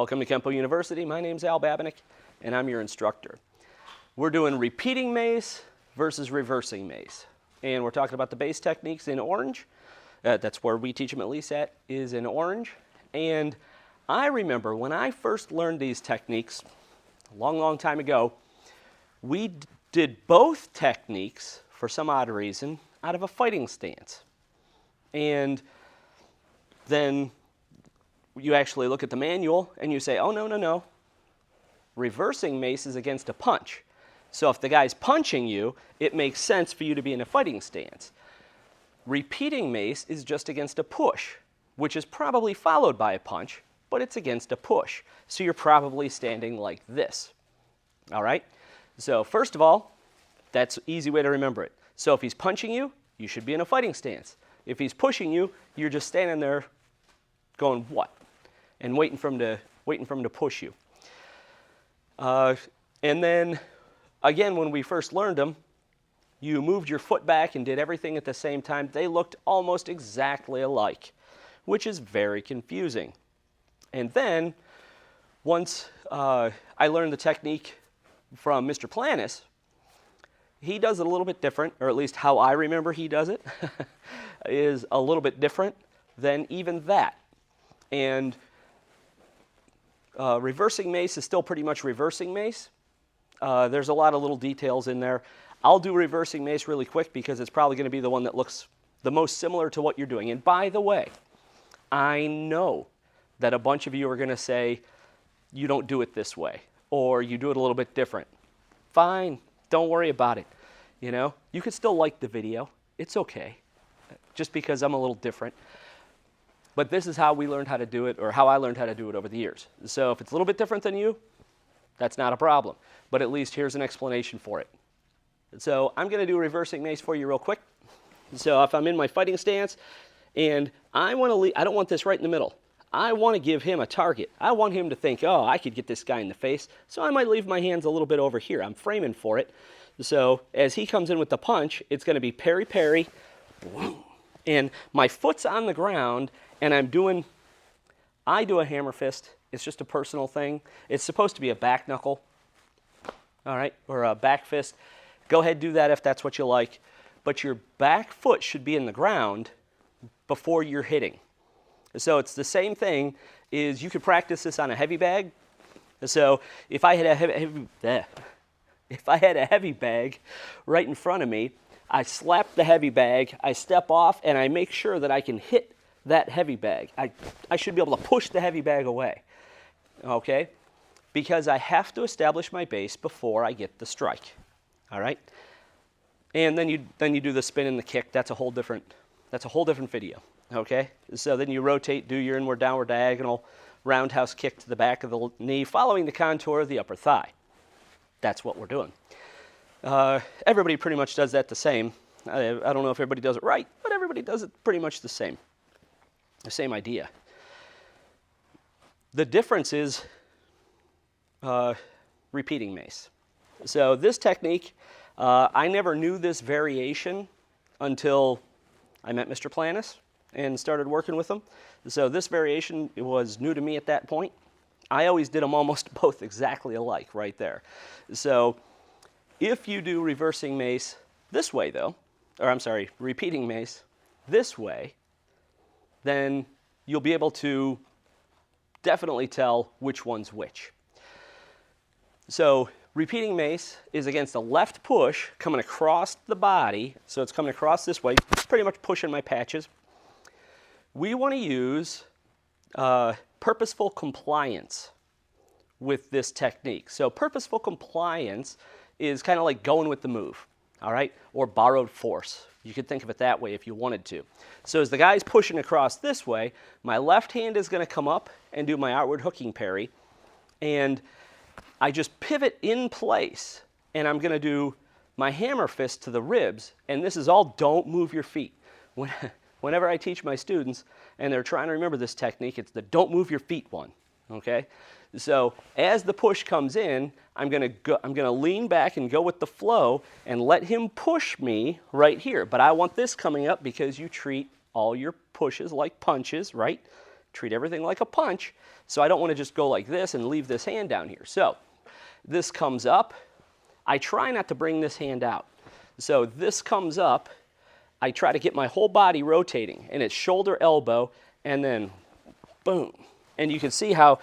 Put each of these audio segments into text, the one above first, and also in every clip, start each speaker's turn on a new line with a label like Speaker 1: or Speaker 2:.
Speaker 1: Welcome to Kenpo University. My name's Al Babinick, and I'm your instructor. We're doing repeating mace versus reversing mace. And we're talking about the base techniques in orange. That's where we teach them at least at, is in orange. And I remember when I first learned these techniques, a long, long time ago, we did both techniques, for some odd reason, out of a fighting stance. And then you actually look at the manual and you say, oh, no, no, no. Reversing mace is against a punch. So if the guy's punching you, it makes sense for you to be in a fighting stance. Repeating mace is just against a push, which is probably followed by a punch, but it's against a push. So you're probably standing like this. All right? So first of all, that's an easy way to remember it. So if he's punching you, you should be in a fighting stance. If he's pushing you, you're just standing there going, what? And waiting for him to push you. And then, again, when we first learned them, you moved your foot back and did everything at the same time. They looked almost exactly alike, which is very confusing. And then, once I learned the technique from Mr. Planis, he does it a little bit different, or at least how I remember he does it, is a little bit different than even that. And reversing mace is still pretty much reversing mace. There's a lot of little details in there. I'll do reversing mace really quick because it's probably going to be the one that looks the most similar to what you're doing. And by the way, I know that a bunch of you are going to say, you don't do it this way, or you do it a little bit different. Fine, don't worry about it. You know, you could still like the video. It's okay, just because I'm a little different. But this is how we learned how to do it, or how I learned how to do it over the years. So if it's a little bit different than you, that's not a problem. But at least here's an explanation for it. So I'm going to do a reversing mace for you real quick. So if I'm in my fighting stance, and I don't want this right in the middle. I want to give him a target. I want him to think, oh, I could get this guy in the face. So I might leave my hands a little bit over here. I'm framing for it. So as he comes in with the punch, it's going to be parry, parry, and my foot's on the ground, and I do a hammer fist. It's just a personal thing. It's supposed to be a back knuckle, all right, or a back fist. Go ahead, do that if that's what you like. But your back foot should be in the ground before you're hitting. So it's the same thing. Is you could practice this on a heavy bag. So if I had a heavy bag right in front of me, I slap the heavy bag, I step off, and I make sure that I can hit that heavy bag. I should be able to push the heavy bag away, okay? Because I have to establish my base before I get the strike, all right? And then you do the spin and the kick. That's a whole different video, okay? So then you rotate, do your inward downward diagonal roundhouse kick to the back of the knee, following the contour of the upper thigh. That's what we're doing. Everybody pretty much does that the same. I don't know if everybody does it right, but everybody does it pretty much the same idea. The difference is repeating mace. So this technique, I never knew this variation until I met Mr. Planis and started working with him. So this variation was new to me at that point. I always did them almost both exactly alike right there. So if you do reversing mace this way though, or I'm sorry, repeating mace this way, then you'll be able to definitely tell which one's which. So repeating mace is against a left push coming across the body. So it's coming across this way, pretty much pushing my patches. We want to use purposeful compliance with this technique. So purposeful compliance is kind of like going with the move, all right? Or borrowed force. You could think of it that way if you wanted to. So as the guy's pushing across this way, my left hand is going to come up and do my outward hooking parry. And I just pivot in place, and I'm going to do my hammer fist to the ribs. And this is all don't move your feet. Whenever I teach my students, and they're trying to remember this technique, it's the don't move your feet one, okay? So as the push comes in, I'm going to lean back and go with the flow and let him push me right here. But I want this coming up because you treat all your pushes like punches, right? treat everything like a punch, so I don't want to just go like this and leave this hand down here. So this comes up. I try not to bring this hand out. So this comes up. I try to get my whole body rotating, and it's shoulder, elbow, and then boom. And you can see how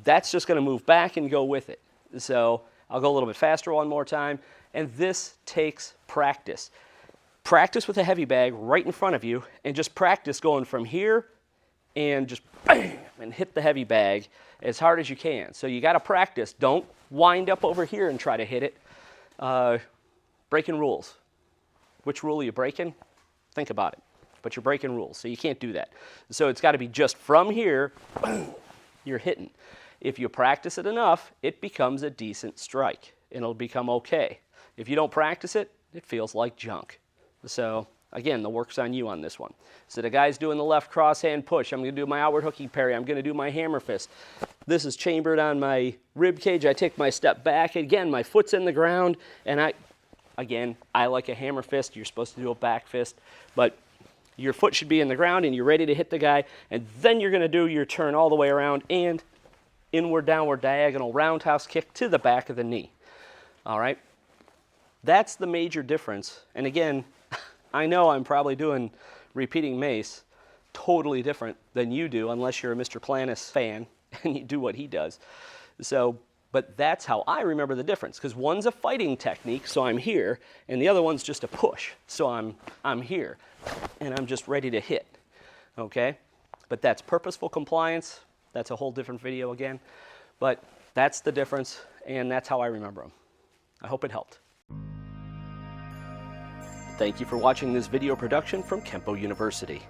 Speaker 1: that's just going to move back and go with it. So I'll go a little bit faster one more time. And this takes practice. Practice with a heavy bag right in front of you, and just practice going from here and just bam, and hit the heavy bag as hard as you can. So you got to practice. Don't wind up over here and try to hit it. Breaking rules. Which rule are you breaking? Think about it. But you're breaking rules, so you can't do that. So it's got to be just from here, you're hitting. If you practice it enough, it becomes a decent strike, and it'll become okay. If you don't practice it, it feels like junk. So again, the work's on you on this one. So the guy's doing the left crosshand push. I'm going to do my outward hooking parry. I'm going to do my hammer fist. This is chambered on my rib cage. I take my step back. Again, my foot's in the ground, and I like a hammer fist. You're supposed to do a back fist, but your foot should be in the ground, and you're ready to hit the guy, and then you're going to do your turn all the way around and inward, downward, diagonal roundhouse kick to the back of the knee. All right? That's the major difference. And again, I know I'm probably doing repeating Mace totally different than you do, unless you're a Mr. Planis fan and you do what he does. So, but that's how I remember the difference, because one's a fighting technique, so I'm here, and the other one's just a push, so I'm here, and I'm just ready to hit, okay? But that's purposeful compliance. That's a whole different video again, but that's the difference, and that's how I remember them. I hope it helped. Thank you for watching this video production from Kenpo University.